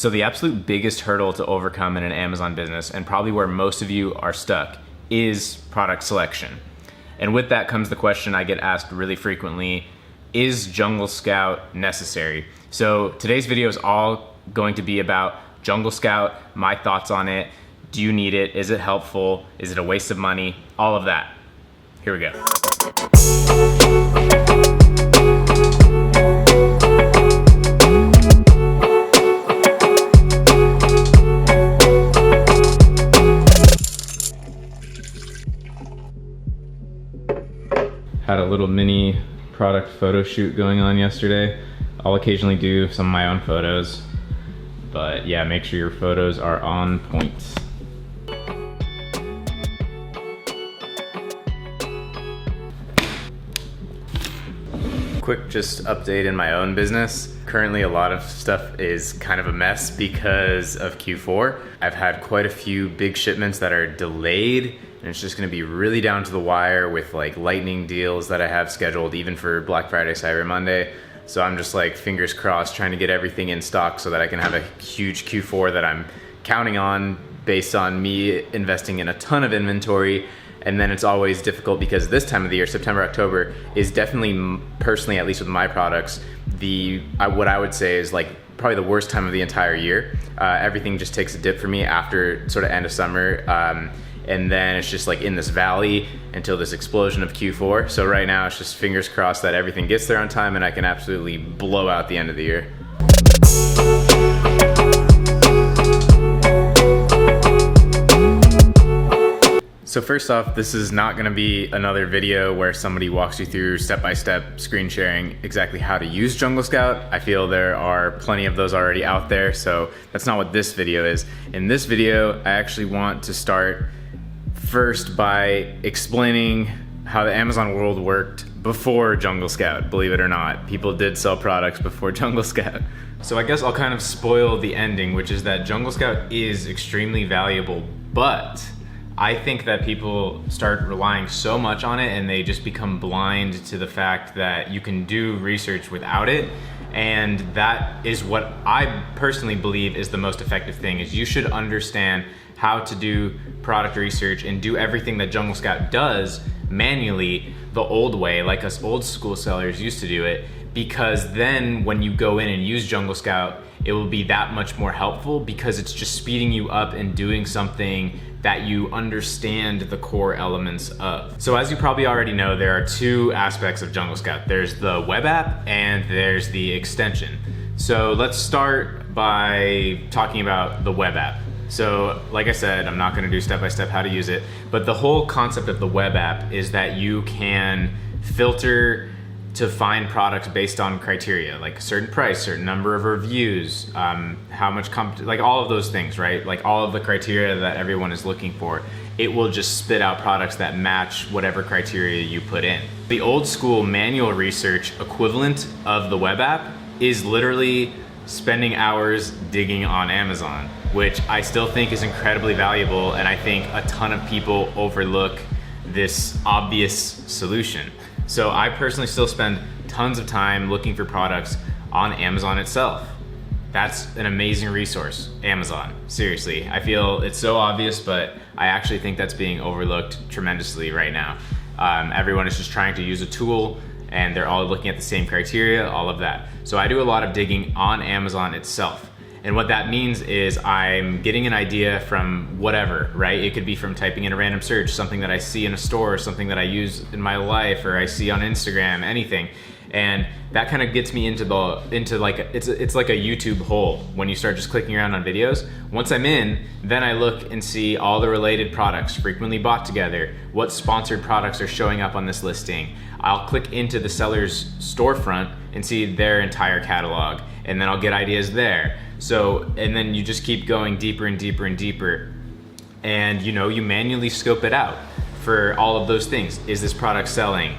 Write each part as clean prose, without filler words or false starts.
So the absolute biggest hurdle to overcome in an Amazon business, and probably where most of you are stuck, is product selection. And with that comes the question I get asked really frequently, is JungleScout necessary? So today's video is all going to be about JungleScout, my thoughts on it. Do you need it? Is it helpful? Is it a waste of money? All of that. Here we go. Had a little mini product photo shoot going on yesterday. I'll occasionally do some of my own photos, but yeah, make sure your photos are on point. Quick just update in my own business. Currently a lot of stuff is kind of a mess because of Q4. I've had quite a few big shipments that are delayed, and it's just gonna be really down to the wire with like lightning deals that I have scheduled even for Black Friday, Cyber Monday. So I'm just like fingers crossed trying to get everything in stock so that I can have a huge Q4 that I'm counting on based on me investing in a ton of inventory. And then it's always difficult because this time of the year, September, October, is definitely, personally, at least with my products, what I would say is like probably the worst time of the entire year. Everything just takes a dip for me after sort of end of summer. And then it's just like in this valley until this explosion of Q4. So right now it's just fingers crossed that everything gets there on time and I can absolutely blow out the end of the year. So first off, this is not gonna be another video where somebody walks you through step-by-step screen sharing exactly how to use JungleScout. I feel there are plenty of those already out there, so that's not what this video is. In this video, I actually want to start first by explaining how the Amazon world worked before JungleScout, believe it or not. People did sell products before JungleScout. So I guess I'll kind of spoil the ending, which is that JungleScout is extremely valuable, but I think that people start relying so much on it and they just become blind to the fact that you can do research without it. And that is what I personally believe is the most effective thing, is you should understand how to do product research and do everything that JungleScout does manually the old way, like us old school sellers used to do it, because then when you go in and use JungleScout, it will be that much more helpful because it's just speeding you up and doing something that you understand the core elements of. So as you probably already know, there are two aspects of JungleScout. There's the web app and there's the extension. So let's start by talking about the web app. So like I said, I'm not gonna do step-by-step how to use it, but the whole concept of the web app is that you can filter to find products based on criteria, like a certain price, certain number of reviews, how much like all of those things, right? Like all of the criteria that everyone is looking for. It will just spit out products that match whatever criteria you put in. The old school manual research equivalent of the web app is literally spending hours digging on Amazon, which I still think is incredibly valuable, and I think a ton of people overlook this obvious solution. So I personally still spend tons of time looking for products on Amazon itself. That's an amazing resource, Amazon. Seriously, I feel it's so obvious, but I actually think that's being overlooked tremendously right now. Everyone is just trying to use a tool and they're all looking at the same criteria, all of that. So I do a lot of digging on Amazon itself. And what that means is I'm getting an idea from whatever, right? It could be from typing in a random search, something that I see in a store, something that I use in my life, or I see on Instagram, anything. And that kind of gets me into like, it's like a YouTube hole when you start just clicking around on videos. Once I'm in, then I look and see all the related products frequently bought together, what sponsored products are showing up on this listing. I'll click into the seller's storefront and see their entire catalog, and then I'll get ideas there. So, and then you just keep going deeper and deeper and deeper. And you know, you manually scope it out for all of those things. Is this product selling?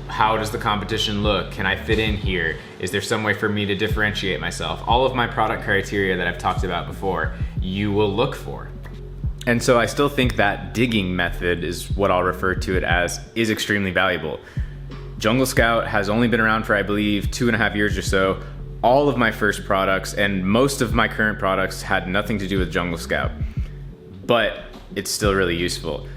How does the competition look? Can I fit in here? Is there some way for me to differentiate myself? All of my product criteria that I've talked about before, you will look for. And so I still think that digging method is what I'll refer to it as, is extremely valuable. JungleScout has only been around for, I believe, 2.5 years or so. all of my first products and most of my current products had nothing to do with JungleScout, but it's still really useful.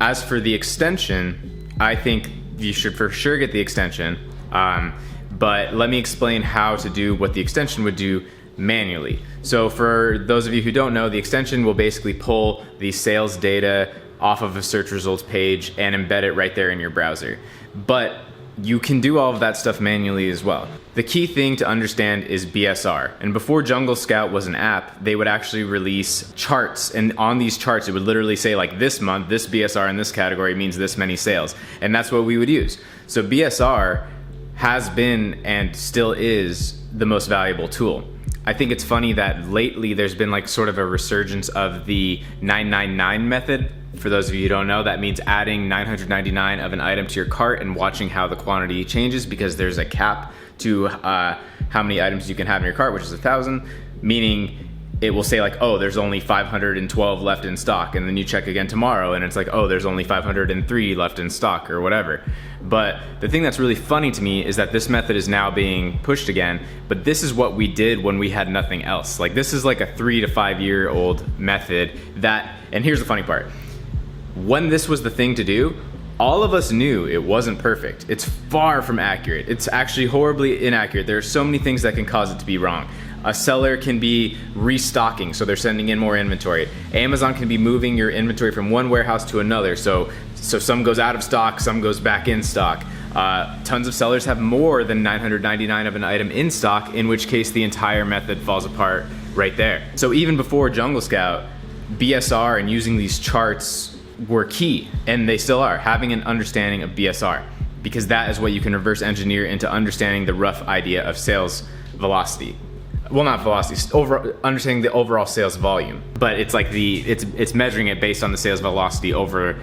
As for the extension, I think you should for sure get the extension, but let me explain how to do what the extension would do manually. So for those of you who don't know, the extension will basically pull the sales data off of a search results page and embed it right there in your browser. But you can do all of that stuff manually as well. The key thing to understand is BSR. And before JungleScout was an app, they would actually release charts. And on these charts, it would literally say like this month, this BSR in this category means this many sales. And that's what we would use. So BSR has been and still is the most valuable tool. I think it's funny that lately there's been like sort of a resurgence of the 999 method. For those of you who don't know, that means adding 999 of an item to your cart and watching how the quantity changes, because there's a cap to how many items you can have in your cart, which is 1,000, meaning it will say like, oh, there's only 512 left in stock, and then you check again tomorrow and it's like, oh, there's only 503 left in stock or whatever. But the thing that's really funny to me is that this method is now being pushed again, but this is what we did when we had nothing else. Like, this is like a 3 to 5 year old method that, and here's the funny part, when this was the thing to do, all of us knew it wasn't perfect. It's far from accurate. It's actually horribly inaccurate. There are so many things that can cause it to be wrong. A seller can be restocking, so they're sending in more inventory. Amazon can be moving your inventory from one warehouse to another, so some goes out of stock, some goes back in stock. Tons of sellers have more than 999 of an item in stock, in which case the entire method falls apart right there. So even before JungleScout, BSR and using these charts were key, and they still are, having an understanding of BSR, because that is what you can reverse engineer into understanding the rough idea of sales velocity. Well, not velocity, understanding the overall sales volume, but it's like it's measuring it based on the sales velocity over,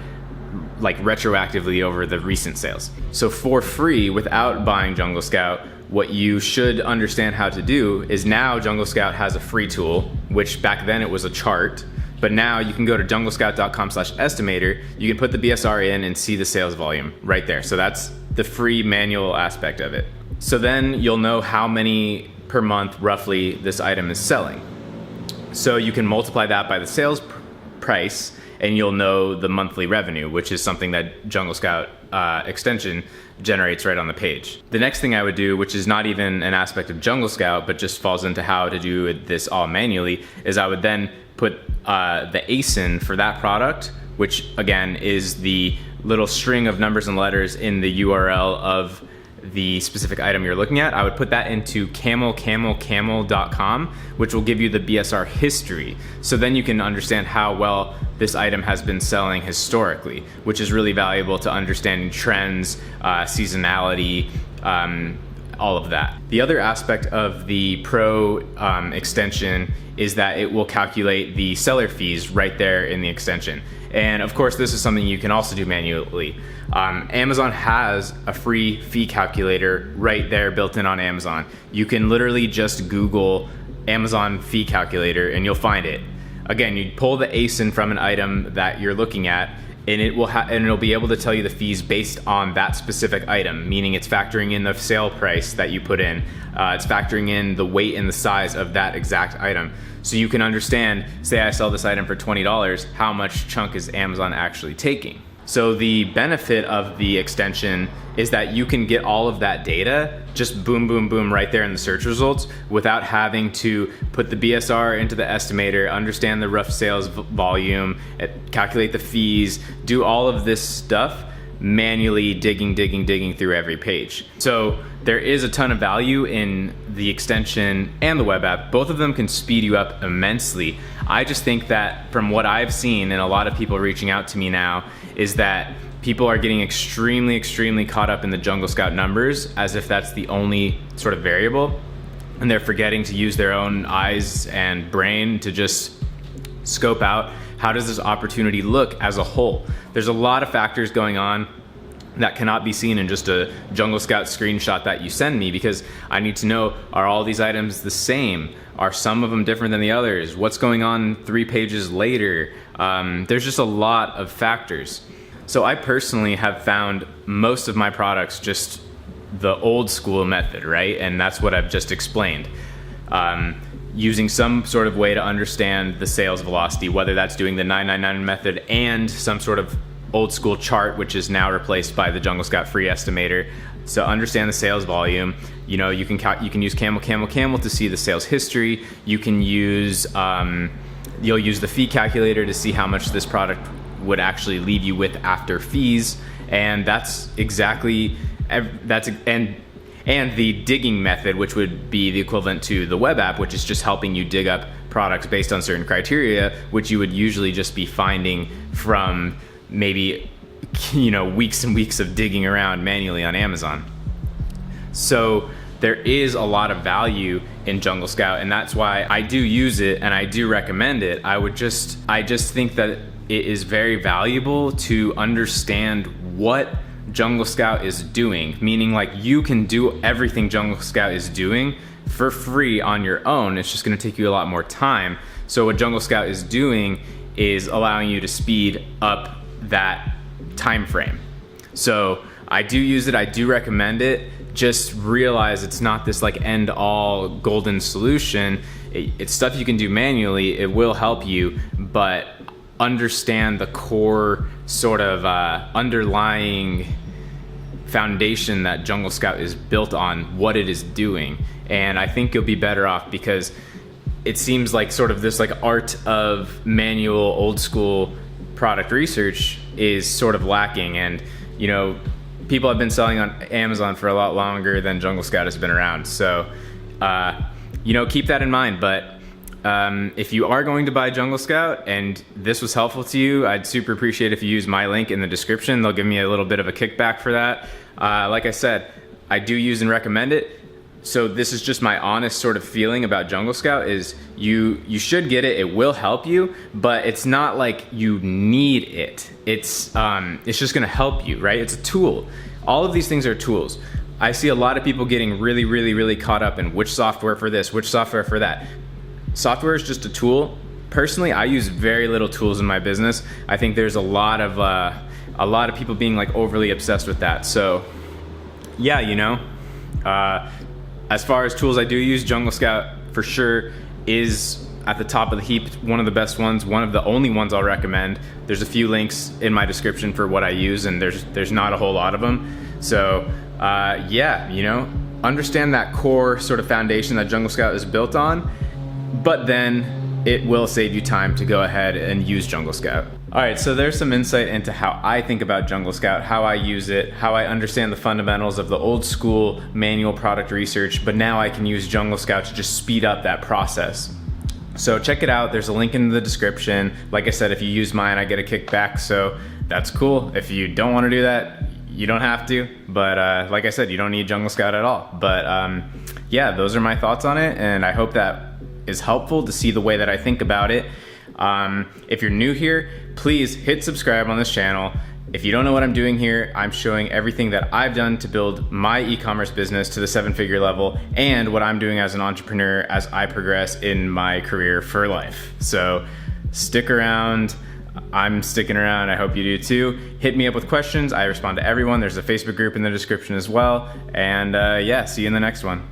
like, retroactively over the recent sales. So for free, without buying JungleScout, what you should understand how to do is now JungleScout has a free tool, which back then it was a chart, but now you can go to junglescout.com/estimator, you can put the BSR in and see the sales volume right there. So that's the free manual aspect of it. So then you'll know how many per month roughly this item is selling. So you can multiply that by the sales price and you'll know the monthly revenue, which is something that JungleScout extension generates right on the page. The next thing I would do, which is not even an aspect of JungleScout, but just falls into how to do this all manually, is I would then put the ASIN for that product, which again is the little string of numbers and letters in the URL of the specific item you're looking at. I would put that into camel.com, which will give you the BSR history. So then you can understand how well this item has been selling historically, which is really valuable to understanding trends, seasonality, all of that. The other aspect of the Pro extension is that it will calculate the seller fees right there in the extension. And of course, this is something you can also do manually. Amazon has a free fee calculator right there built in on Amazon. You can literally just Google Amazon fee calculator and you'll find it. Again, you pull the ASIN from an item that you're looking at, and it'll be able to tell you the fees based on that specific item, meaning it's factoring in the sale price that you put in. It's factoring in the weight and the size of that exact item. So you can understand, say I sell this item for $20, how much chunk is Amazon actually taking? So the benefit of the extension is that you can get all of that data just boom, boom, boom right there in the search results without having to put the BSR into the estimator, understand the rough sales volume, calculate the fees, do all of this stuff manually digging through every page. So there is a ton of value in the extension and the web app. Both of them can speed you up immensely. I just think that from what I've seen and a lot of people reaching out to me now is that people are getting extremely caught up in the JungleScout numbers as if that's the only sort of variable, and they're forgetting to use their own eyes and brain to just scope out how does this opportunity look as a whole. There's a lot of factors going on that cannot be seen in just a JungleScout screenshot that you send me, because I need to know, are all these items the same? Are some of them different than the others? What's going on 3 pages later? There's just a lot of factors. So I personally have found most of my products just the old school method, right? And that's what I've just explained. Using some sort of way to understand the sales velocity, whether that's doing the 999 method and some sort of old school chart, which is now replaced by the JungleScout free estimator. So understand the sales volume. You know, you can use camel to see the sales history. You can use you'll use the fee calculator to see how much this product would actually leave you with after fees, and that's exactly and the digging method, which would be the equivalent to the web app, which is just helping you dig up products based on certain criteria, which you would usually just be finding from maybe, you know, weeks and weeks of digging around manually on Amazon. So there is a lot of value in JungleScout, and that's why I do use it and I do recommend it. I just think that it is very valuable to understand what JungleScout is doing, meaning like you can do everything JungleScout is doing for free on your own. It's just going to take you a lot more time. So what JungleScout is doing is allowing you to speed up that time frame. So I do use it, I do recommend it. Just realize it's not this like end all golden solution. It's stuff you can do manually. It will help you, but understand the core sort of underlying foundation that JungleScout is built on, what it is doing. And I think you'll be better off, because it seems like sort of this like art of manual old school product research is sort of lacking. And you know, people have been selling on Amazon for a lot longer than JungleScout has been around. So you know, keep that in mind. But if you are going to buy JungleScout and this was helpful to you, I'd super appreciate if you use my link in the description. They'll give me a little bit of a kickback for that. Like I said, I do use and recommend it. So this is just my honest sort of feeling about JungleScout is you should get it. It will help you, but it's not like you need it. It's just gonna help you, right? It's a tool. All of these things are tools. I see a lot of people getting really caught up in which software for this, which software for that. Software is just a tool. Personally, I use very little tools in my business. I think there's a lot of people being like overly obsessed with that. So yeah, you know, as far as tools I do use, JungleScout for sure is at the top of the heap, one of the best ones, one of the only ones I'll recommend. There's a few links in my description for what I use, and there's not a whole lot of them. So yeah, you know, understand that core sort of foundation that JungleScout is built on, but then it will save you time to go ahead and use JungleScout. All right, so there's some insight into how I think about JungleScout, how I use it, how I understand the fundamentals of the old school manual product research, but now I can use JungleScout to just speed up that process. So check it out, there's a link in the description. Like I said, if you use mine, I get a kickback, so that's cool. If you don't wanna do that, you don't have to, but like I said, you don't need JungleScout at all. But yeah, those are my thoughts on it, and I hope that is helpful to see the way that I think about it. If you're new here, please hit subscribe on this channel. If you don't know what I'm doing here, I'm showing everything that I've done to build my e-commerce business to the 7-figure level, and what I'm doing as an entrepreneur as I progress in my career for life. So stick around. I'm sticking around. I hope you do too. Hit me up with questions. I respond to everyone. There's a Facebook group in the description as well. And yeah, see you in the next one.